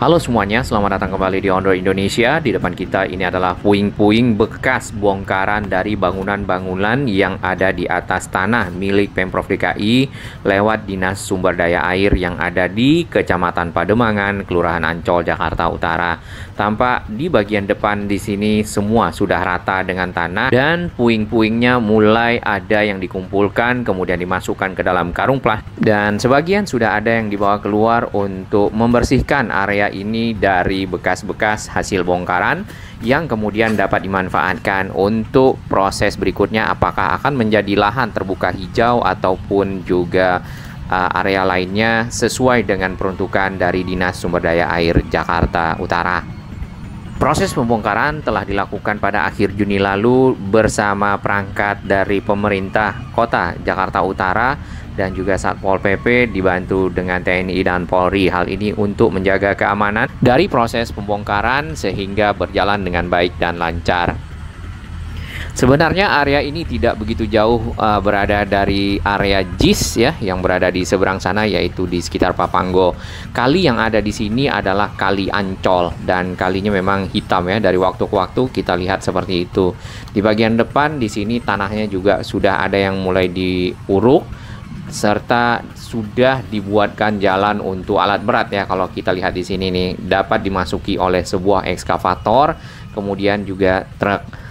Halo semuanya, selamat datang kembali di Ondor Indonesia. Di depan kita ini adalah puing-puing bekas bongkaran dari bangunan-bangunan yang ada di atas tanah milik Pemprov DKI lewat Dinas Sumber Daya Air yang ada di Kecamatan Pademangan, Kelurahan Ancol, Jakarta Utara. Tampak di bagian depan di sini semua sudah rata dengan tanah dan puing-puingnya mulai ada yang dikumpulkan kemudian dimasukkan ke dalam karung plastik dan sebagian sudah ada yang dibawa keluar untuk membersihkan area ini dari bekas-bekas hasil bongkaran yang kemudian dapat dimanfaatkan untuk proses berikutnya apakah akan menjadi lahan terbuka hijau ataupun juga area lainnya sesuai dengan peruntukan dari Dinas Sumber Daya Air Jakarta Utara. Proses pembongkaran telah dilakukan pada akhir Juni lalu bersama perangkat dari pemerintah Kota Jakarta Utara dan juga Satpol PP dibantu dengan TNI dan Polri. Hal ini untuk menjaga keamanan dari proses pembongkaran sehingga berjalan dengan baik dan lancar. Sebenarnya area ini tidak begitu jauh berada dari area JIS ya yang berada di seberang sana, yaitu di sekitar Papanggo. Kali yang ada di sini adalah Kali Ancol dan kalinya memang hitam ya, dari waktu ke waktu kita lihat seperti itu. Di bagian depan di sini tanahnya juga sudah ada yang mulai diuruk serta sudah dibuatkan jalan untuk alat berat ya. Kalau kita lihat di sini nih dapat dimasuki oleh sebuah ekskavator kemudian juga truk.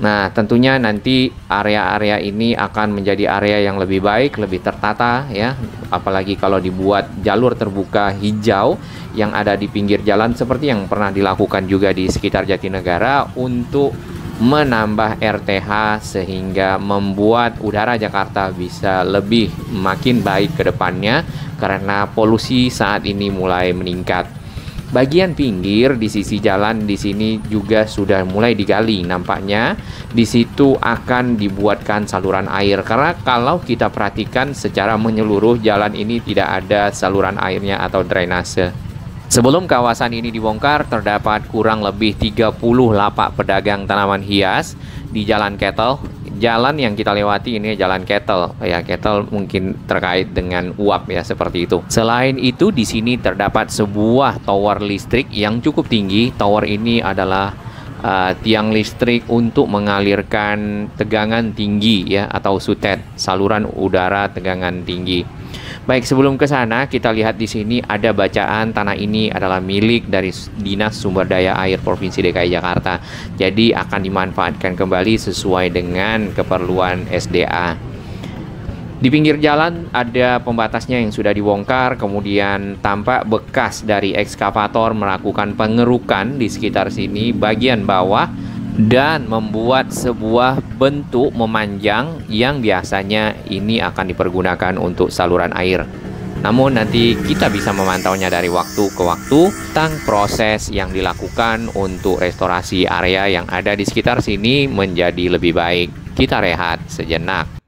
Nah, tentunya nanti area-area ini akan menjadi area yang lebih baik, lebih tertata ya. Apalagi kalau dibuat jalur terbuka hijau yang ada di pinggir jalan seperti yang pernah dilakukan juga di sekitar Jatinegara untuk menambah RTH sehingga membuat udara Jakarta bisa lebih makin baik ke depannya karena polusi saat ini mulai meningkat. Bagian pinggir di sisi jalan di sini juga sudah mulai digali. Nampaknya di situ akan dibuatkan saluran air karena kalau kita perhatikan secara menyeluruh jalan ini tidak ada saluran airnya atau drainase. Sebelum kawasan ini dibongkar, terdapat kurang lebih 30 lapak pedagang tanaman hias di Jalan Ketel. Jalan yang kita lewati ini Jalan Ketel. Ya, Ketel mungkin terkait dengan uap ya, seperti itu. Selain itu, di sini terdapat sebuah tower listrik yang cukup tinggi. Tower ini adalah tiang listrik untuk mengalirkan tegangan tinggi ya atau SUTET, saluran udara tegangan tinggi. Baik, sebelum ke sana kita lihat di sini ada bacaan tanah ini adalah milik dari Dinas Sumber Daya Air Provinsi DKI Jakarta. Jadi akan dimanfaatkan kembali sesuai dengan keperluan SDA. Di pinggir jalan ada pembatasnya yang sudah dibongkar, kemudian tampak bekas dari ekskavator melakukan pengerukan di sekitar sini bagian bawah dan membuat sebuah bentuk memanjang yang biasanya ini akan dipergunakan untuk saluran air. Namun nanti kita bisa memantaunya dari waktu ke waktu tentang proses yang dilakukan untuk restorasi area yang ada di sekitar sini menjadi lebih baik. Kita rehat sejenak.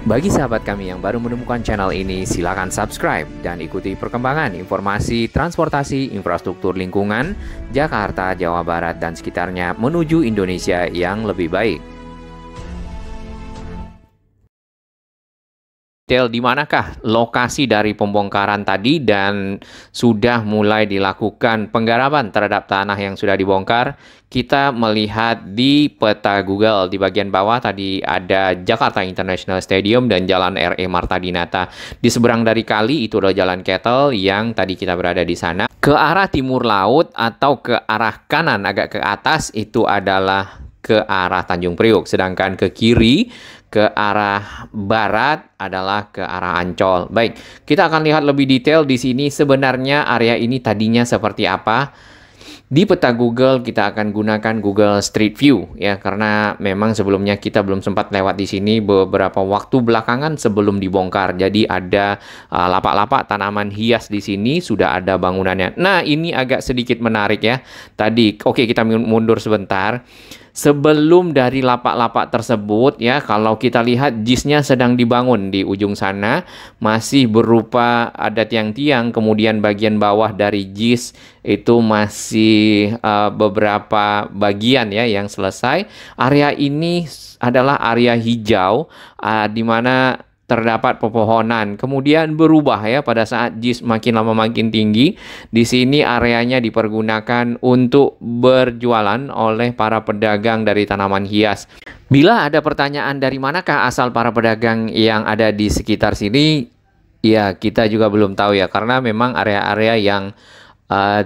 Bagi sahabat kami yang baru menemukan channel ini, silakan subscribe dan ikuti perkembangan informasi transportasi infrastruktur lingkungan Jakarta, Jawa Barat, dan sekitarnya menuju Indonesia yang lebih baik. Di manakah lokasi dari pembongkaran tadi dan sudah mulai dilakukan penggarapan terhadap tanah yang sudah dibongkar? Kita melihat di peta Google di bagian bawah tadi ada Jakarta International Stadium dan Jalan RE Marta Dinata. Di seberang dari kali itu adalah Jalan Ketel yang tadi kita berada di sana. Ke arah timur laut atau ke arah kanan agak ke atas itu adalah ke arah Tanjung Priuk, sedangkan ke kiri ke arah barat adalah ke arah Ancol. Baik, kita akan lihat lebih detail di sini sebenarnya area ini tadinya seperti apa. Di peta Google kita akan gunakan Google Street View ya karena memang sebelumnya kita belum sempat lewat di sini beberapa waktu belakangan sebelum dibongkar. Jadi ada lapak-lapak tanaman hias di sini, sudah ada bangunannya. Nah, ini agak sedikit menarik ya. Tadi oke, kita mundur sebentar. Sebelum dari lapak-lapak tersebut ya, kalau kita lihat JIS-nya sedang dibangun di ujung sana, masih berupa ada tiang-tiang, kemudian bagian bawah dari JIS itu masih beberapa bagian ya yang selesai. Area ini adalah area hijau di mana terdapat pepohonan, kemudian berubah ya pada saat JIS makin lama makin tinggi. Di sini areanya dipergunakan untuk berjualan oleh para pedagang dari tanaman hias. Bila ada pertanyaan dari manakah asal para pedagang yang ada di sekitar sini, ya kita juga belum tahu ya, karena memang area-area yang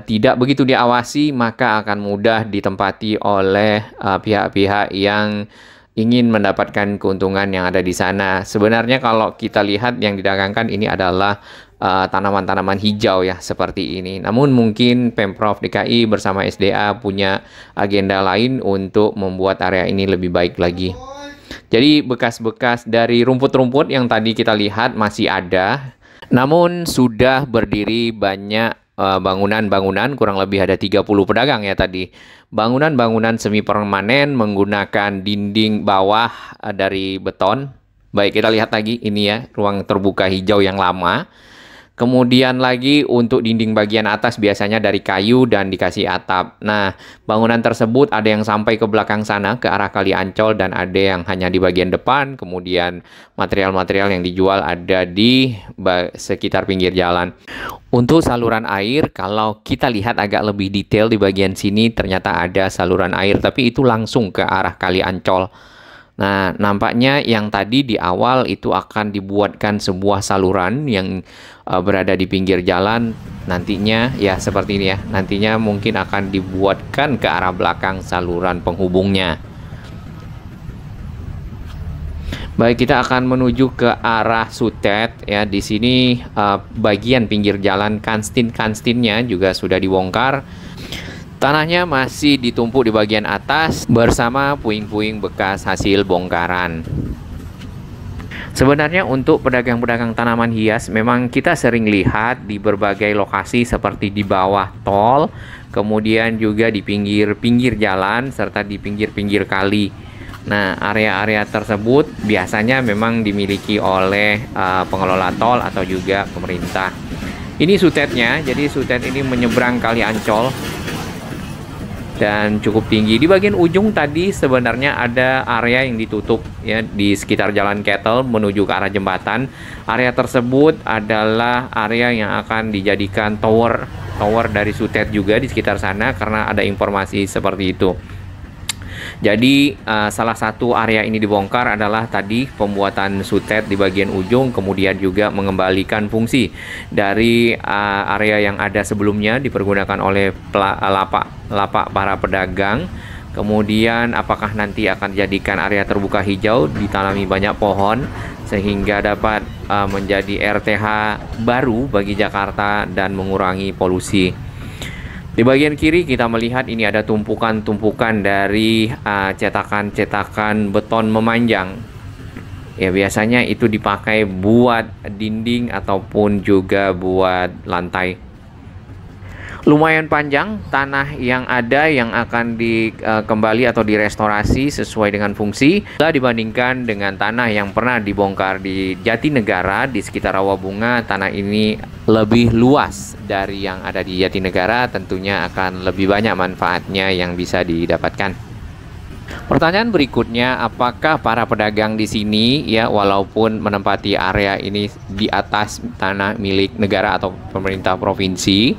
tidak begitu diawasi maka akan mudah ditempati oleh pihak-pihak yang ingin mendapatkan keuntungan yang ada di sana. Sebenarnya kalau kita lihat yang didagangkan ini adalah tanaman-tanaman hijau ya seperti ini. Namun mungkin Pemprov DKI bersama SDA punya agenda lain untuk membuat area ini lebih baik lagi. Jadi bekas-bekas dari rumput-rumput yang tadi kita lihat masih ada, namun sudah berdiri banyak bangunan-bangunan, kurang lebih ada 30 pedagang ya tadi. Bangunan-bangunan semi permanen menggunakan dinding bawah dari beton. Baik, kita lihat lagi ini ya, ruang terbuka hijau yang lama. Kemudian lagi untuk dinding bagian atas biasanya dari kayu dan dikasih atap. Nah, bangunan tersebut ada yang sampai ke belakang sana, ke arah Kali Ancol, dan ada yang hanya di bagian depan. Kemudian material-material yang dijual ada di sekitar pinggir jalan. Untuk saluran air, kalau kita lihat agak lebih detail di bagian sini, ternyata ada saluran air, tapi itu langsung ke arah Kali Ancol. Nah, nampaknya yang tadi di awal itu akan dibuatkan sebuah saluran yang berada di pinggir jalan. Nantinya ya seperti ini ya. Nantinya mungkin akan dibuatkan ke arah belakang saluran penghubungnya. Baik, kita akan menuju ke arah Sutet ya. Di sini bagian pinggir jalan kantin-kantinnya juga sudah dibongkar. Tanahnya masih ditumpuk di bagian atas bersama puing-puing bekas hasil bongkaran. Sebenarnya untuk pedagang-pedagang tanaman hias memang kita sering lihat di berbagai lokasi seperti di bawah tol, kemudian juga di pinggir-pinggir jalan serta di pinggir-pinggir kali. Nah, area-area tersebut biasanya memang dimiliki oleh pengelola tol atau juga pemerintah. Ini Sutetnya, jadi Sutet ini menyeberang Kali Ancol dan cukup tinggi. Di bagian ujung tadi sebenarnya ada area yang ditutup ya di sekitar Jalan Kettle menuju ke arah jembatan. Area tersebut adalah area yang akan dijadikan tower dari Sutet juga di sekitar sana karena ada informasi seperti itu. Jadi salah satu area ini dibongkar adalah tadi pembuatan Sutet di bagian ujung, kemudian juga mengembalikan fungsi dari area yang ada sebelumnya dipergunakan oleh lapak para pedagang. Kemudian apakah nanti akan dijadikan area terbuka hijau, ditanami banyak pohon sehingga dapat menjadi RTH baru bagi Jakarta dan mengurangi polusi. Di bagian kiri kita melihat ini ada tumpukan-tumpukan dari cetakan-cetakan beton memanjang. Ya biasanya itu dipakai buat dinding ataupun juga buat lantai. Lumayan panjang tanah yang ada yang akan dikembali atau direstorasi sesuai dengan fungsi dibandingkan dengan tanah yang pernah dibongkar di Jatinegara di sekitar Rawabunga. Tanah ini lebih luas dari yang ada di Jatinegara, tentunya akan lebih banyak manfaatnya yang bisa didapatkan. Pertanyaan berikutnya, apakah para pedagang di sini ya walaupun menempati area ini di atas tanah milik negara atau pemerintah provinsi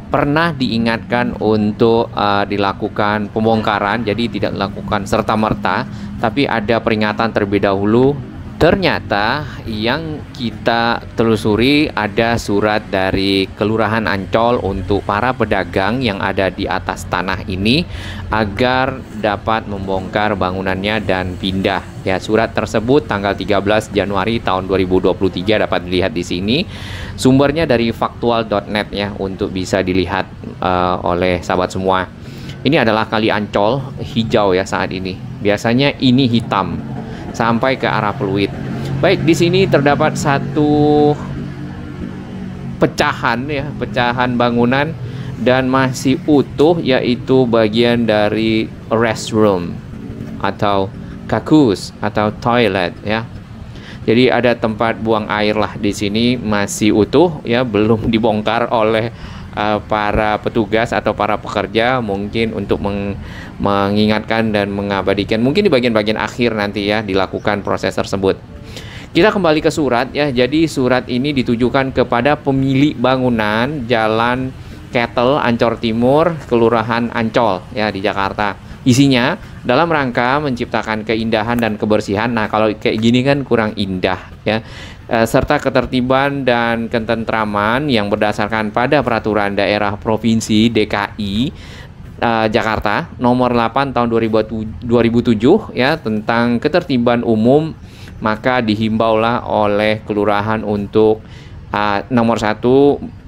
pernah diingatkan untuk dilakukan pembongkaran, jadi tidak dilakukan serta-merta, tapi ada peringatan terlebih dahulu. Ternyata yang kita telusuri ada surat dari Kelurahan Ancol untuk para pedagang yang ada di atas tanah ini agar dapat membongkar bangunannya dan pindah. Ya, surat tersebut tanggal 13 Januari tahun 2023 dapat dilihat di sini. Sumbernya dari faktual.net ya untuk bisa dilihat oleh sahabat semua. Ini adalah Kali Ancol hijau ya saat ini. Biasanya ini hitam sampai ke arah Pluit. Baik, di sini terdapat satu pecahan bangunan dan masih utuh, yaitu bagian dari restroom. atau kakus atau toilet ya. Jadi ada tempat buang air lah di sini masih utuh ya, belum dibongkar oleh para petugas atau para pekerja, mungkin untuk mengingatkan dan mengabadikan, mungkin di bagian-bagian akhir nanti ya dilakukan proses tersebut. Kita kembali ke surat ya. Jadi surat ini ditujukan kepada pemilik bangunan Jalan Kettle, Ancol Timur, Kelurahan Ancol ya di Jakarta. Isinya dalam rangka menciptakan keindahan dan kebersihan. Nah, kalau kayak gini kan kurang indah ya. Serta ketertiban dan ketentraman yang berdasarkan pada peraturan daerah provinsi DKI Jakarta nomor 8 tahun 2007 ya tentang ketertiban umum, maka dihimbaulah oleh kelurahan untuk nomor 1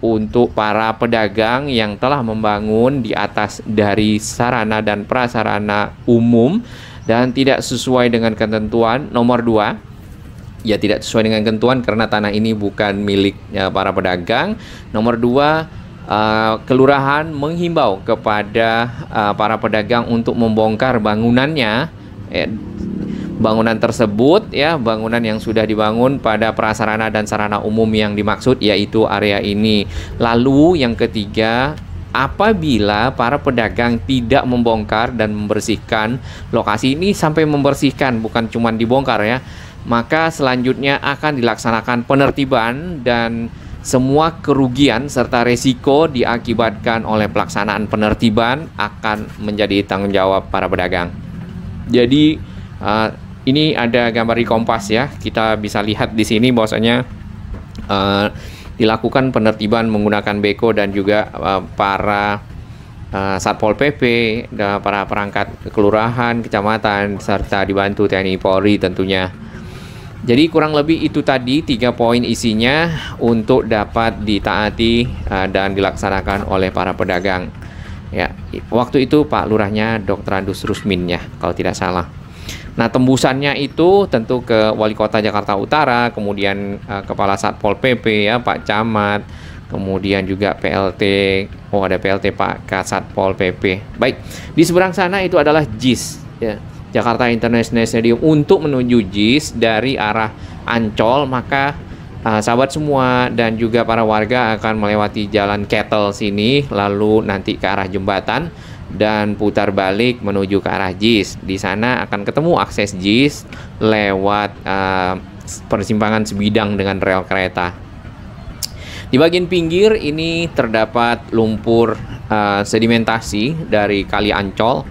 untuk para pedagang yang telah membangun di atas dari sarana dan prasarana umum dan tidak sesuai dengan ketentuan. Nomor 2, ya tidak sesuai dengan ketentuan karena tanah ini bukan milik para pedagang. Nomor 2, kelurahan menghimbau kepada para pedagang untuk membongkar bangunannya, bangunan tersebut ya, bangunan yang sudah dibangun pada prasarana dan sarana umum yang dimaksud yaitu area ini. Lalu yang ketiga, apabila para pedagang tidak membongkar dan membersihkan lokasi ini sampai membersihkan, bukan cuma dibongkar ya, maka selanjutnya akan dilaksanakan penertiban dan semua kerugian serta resiko diakibatkan oleh pelaksanaan penertiban akan menjadi tanggung jawab para pedagang. Jadi ini ada gambar di Kompas ya. Kita bisa lihat di sini bahwasanya dilakukan penertiban menggunakan beko dan juga para Satpol PP, para perangkat kelurahan, kecamatan, serta dibantu TNI Polri tentunya. Jadi kurang lebih itu tadi 3 poin isinya untuk dapat ditaati dan dilaksanakan oleh para pedagang. Ya, waktu itu Pak Lurahnya Dr. Andus Rusmin ya, kalau tidak salah. Nah, tembusannya itu tentu ke Wali Kota Jakarta Utara, kemudian Kepala Satpol PP ya, Pak Camat, kemudian juga PLT, ada PLT Pak Kasatpol PP. Baik, di seberang sana itu adalah JIS ya, Jakarta International Stadium. Untuk menuju JIS dari arah Ancol, maka sahabat semua dan juga para warga akan melewati Jalan Kettle sini, lalu nanti ke arah jembatan dan putar balik menuju ke arah JIS. Di sana akan ketemu akses JIS lewat persimpangan sebidang dengan rel kereta. Di bagian pinggir ini terdapat lumpur sedimentasi dari Kali Ancol.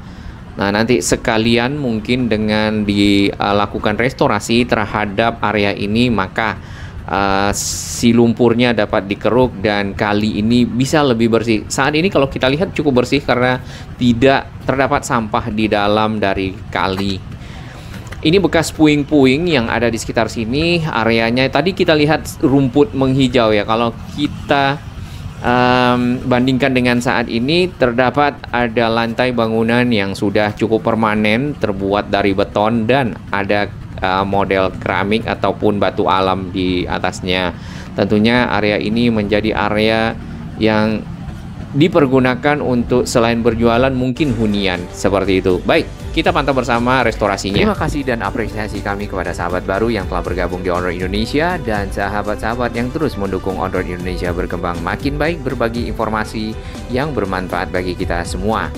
Nah, nanti sekalian mungkin dengan dilakukan restorasi terhadap area ini, maka si lumpurnya dapat dikeruk dan kali ini bisa lebih bersih. Saat ini kalau kita lihat cukup bersih karena tidak terdapat sampah di dalam dari kali. Ini bekas puing-puing yang ada di sekitar sini. Areanya tadi kita lihat rumput menghijau ya. Kalau kita bandingkan dengan saat ini, terdapat ada lantai bangunan yang sudah cukup permanen terbuat dari beton dan ada model keramik ataupun batu alam di atasnya. Tentunya area ini menjadi area yang dipergunakan untuk selain berjualan mungkin hunian seperti itu. Baik, kita pantau bersama restorasinya. Terima kasih dan apresiasi kami kepada sahabat baru yang telah bergabung di Ondroid Indonesia dan sahabat-sahabat yang terus mendukung Ondroid Indonesia berkembang makin baik, berbagi informasi yang bermanfaat bagi kita semua.